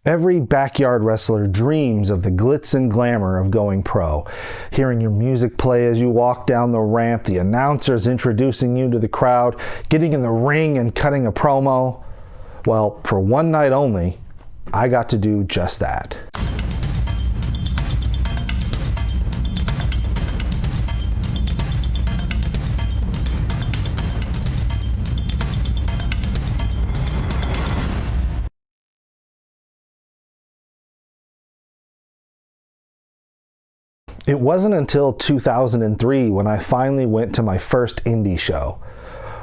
Every backyard wrestler dreams of the glitz and glamour of going pro. Hearing your music play as you walk down the ramp, the announcers introducing you to the crowd, getting in the ring and cutting a promo. Well, for one night only, I got to do just that. It wasn't until 2003 when I finally went to my first indie show.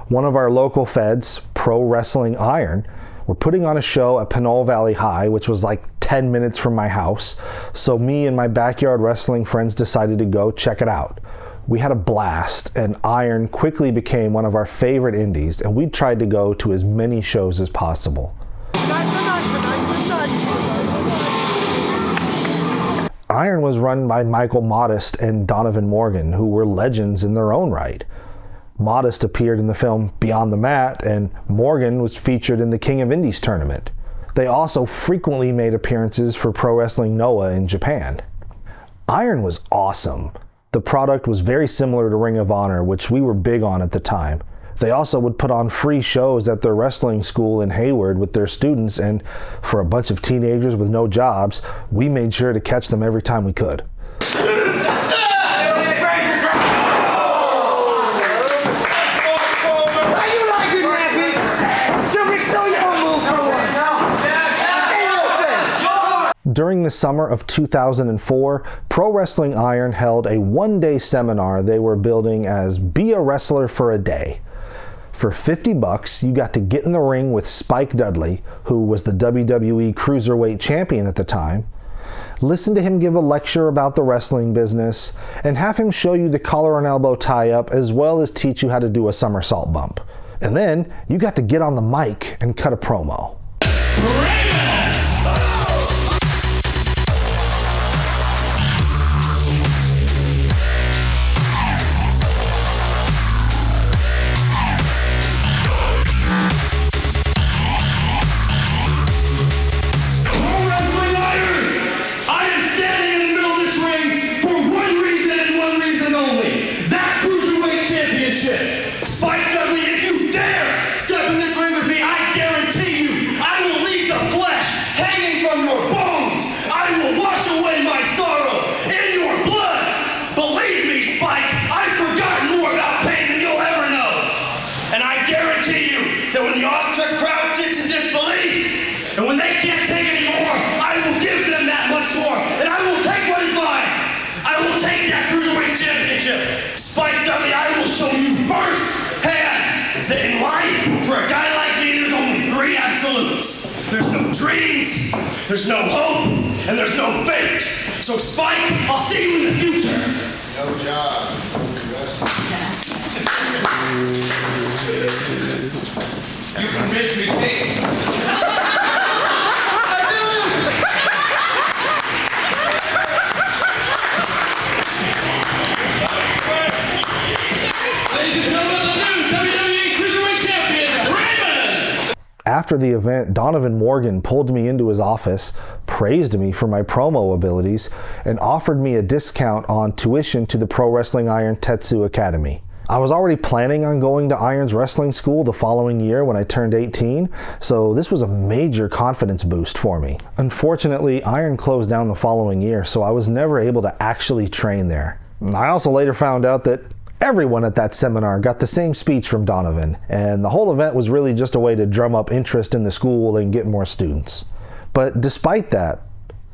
One of our local feds, Pro Wrestling Iron, were putting on a show at Pinole Valley High, which was like 10 minutes from my house, so me and my backyard wrestling friends decided to go check it out. We had a blast, and Iron quickly became one of our favorite indies, and we tried to go to as many shows as possible. Iron was run by Michael Modest and Donovan Morgan, who were legends in their own right. Modest appeared in the film Beyond the Mat, and Morgan was featured in the King of Indies tournament. They also frequently made appearances for Pro Wrestling Noah in Japan. Iron was awesome. The product was very similar to Ring of Honor, which we were big on at the time. They also would put on free shows at their wrestling school in Hayward with their students, and for a bunch of teenagers with no jobs, we made sure to catch them every time we could. During the summer of 2004, Pro Wrestling Iron held a one-day seminar they were building as Be a Wrestler for a Day. For $50, you got to get in the ring with Spike Dudley, who was the WWE Cruiserweight Champion at the time, listen to him give a lecture about the wrestling business, and have him show you the collar and elbow tie-up as well as teach you how to do a somersault bump. And then you got to get on the mic and cut a promo. Spike Dudley, if you dare step in this ring with me, I guarantee you, I will leave the flesh hanging from your bones. I will wash away my sorrow in your blood. Believe me, Spike, I've forgotten more about pain than you'll ever know. And I guarantee you that when the awestruck crowd sits in disbelief, and when they can't take any more, I will give them that much more, and I will take what is mine. I will take that Cruiserweight Championship. Spike Dudley, I will show you firsthand that in life, for a guy like me, there's only three absolutes. There's no dreams, there's no hope, and there's no fate. So Spike, I'll see you in the future. No job. You convinced me, T. After the event, Donovan Morgan pulled me into his office, praised me for my promo abilities, and offered me a discount on tuition to the Pro Wrestling Iron Tetsu Academy. I was already planning on going to Iron's wrestling school the following year when I turned 18, so this was a major confidence boost for me. Unfortunately, Iron closed down the following year, so I was never able to actually train there. I also later found out that everyone at that seminar got the same speech from Donovan, and the whole event was really just a way to drum up interest in the school and get more students. But despite that,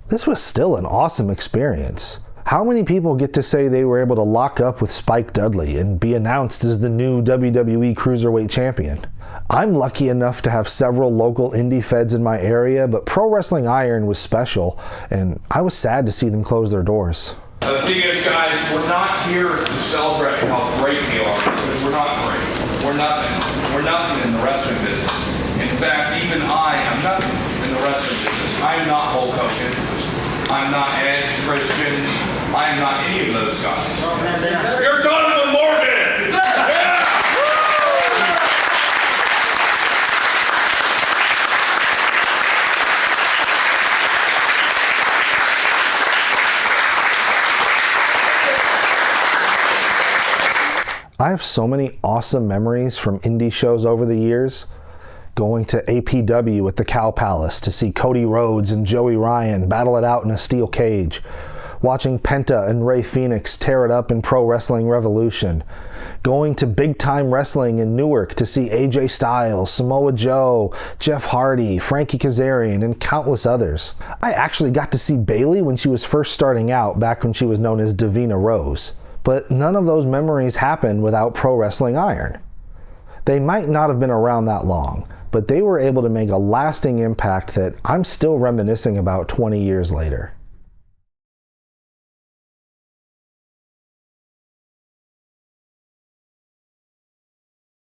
this was still an awesome experience. How many people get to say they were able to lock up with Spike Dudley and be announced as the new WWE Cruiserweight Champion? I'm lucky enough to have several local indie feds in my area, but Pro Wrestling Iron was special, and I was sad to see them close their doors. The thing is, guys, we're not here to celebrate how great we are, because we're not great. We're nothing. We're nothing in the wrestling business. In fact, even I am nothing in the wrestling business. I'm not Hulk Hogan. I'm not Edge, Christian. I am not any of those guys. You're Donovan Morgan! Yeah! I have so many awesome memories from indie shows over the years. Going to APW at the Cow Palace to see Cody Rhodes and Joey Ryan battle it out in a steel cage. Watching Penta and Rey Fenix tear it up in Pro Wrestling Revolution. Going to Big Time Wrestling in Newark to see AJ Styles, Samoa Joe, Jeff Hardy, Frankie Kazarian, and countless others. I actually got to see Bayley when she was first starting out, back when she was known as Davina Rose. But none of those memories happened without Pro Wrestling Iron. They might not have been around that long, but they were able to make a lasting impact that I'm still reminiscing about 20 years later.